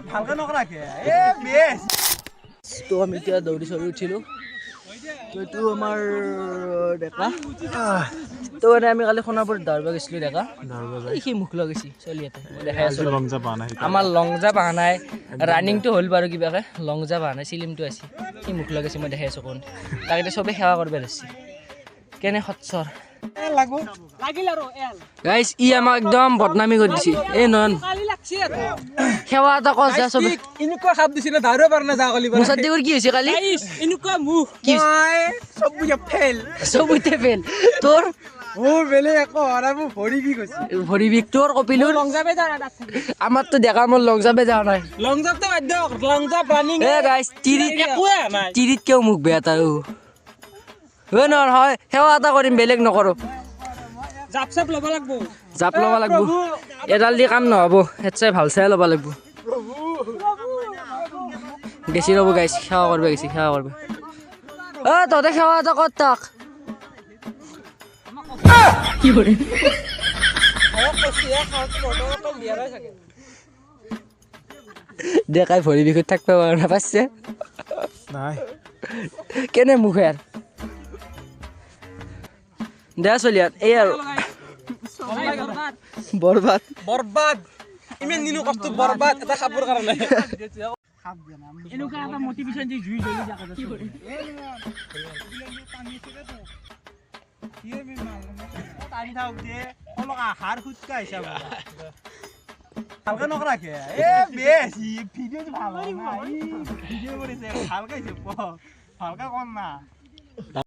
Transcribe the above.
ভালকে নকৰাকে বেছ তো আমি এতিয়া দৌৰি চৌৰি উঠিলোঁ তো এইটো আমাৰ ডেকা তো মানে আমি কালি সোণাপুৰত দৌৰিব গৈছিলোঁ ডেকা সি মুখ লগাইছি চলি ইয়াতে দেখাই আছোঁ আমাৰ লং জাপ অহা নাই ৰানিংটো হ'ল বাৰু কিবাকে লং জাপ অহা নাই চিলিমটো আছে সি মুখ লগাইছে মই দেখাই আছোঁ কোন তাক এতিয়া চবেই সেৱা কৰিব ধৰিছে কেনে সৎসৰ গাইজ ই আমাক একদম বদনামি কৰি দিছে এই নয়ন সেৱা এটা কৰ যা চবে এনেকুৱা খাপ দিছিলে দাউৰিব পৰা নাই যা কালি মুছাদ্দিকৰ কি হৈছে কালি এনেকুৱা মুখ চবতে ফেল তোৰ মোৰ বেলেগ একো হৰা মোৰ ভৰি বিষ হৈছে ভৰি বিষ তোৰ কপিলৰ আমাৰতো ডেকা মোৰ লং জাপে যোৱা নাই লং জাপটো বাধ্য লং জাপ ৰানিং এ গাইজ তিৰিতকেও মুখ বেয়া তাৰ নহয় হয় সেৱা এটা কৰিম বেলেগ নকৰোঁ জাপ ল'ব লাগব জাপ ল'ব লাগব এডাল দি কাম নহ'ব হেডচাই ভাল চাই ল'ব লাগব গেছি ৰ'ব গাইছ সেৱা কৰিব গেছি সেৱা কৰিব তহঁতে সেৱা এটা কৰ তাক কি কৰে ডেকাই ভৰি বিষত থাকিব পৰা নাপাইছে নাই কেনে মুখ ইয়াৰ দে চলি ইয়াত এই আৰু বৰবাদ বৰবাদ ইমান দিনো কষ্ট বৰবাদ এটা খাবৰ কাৰণে এনেকুৱা এটা মটিভেশ্যন দি জুই জ্বলি যাক কি কৰে ভালকে নকৰাকে বেছ ভিডিঅ' ভাল ভিডিঅ' কৰিছে ভালকে ভালকে কম না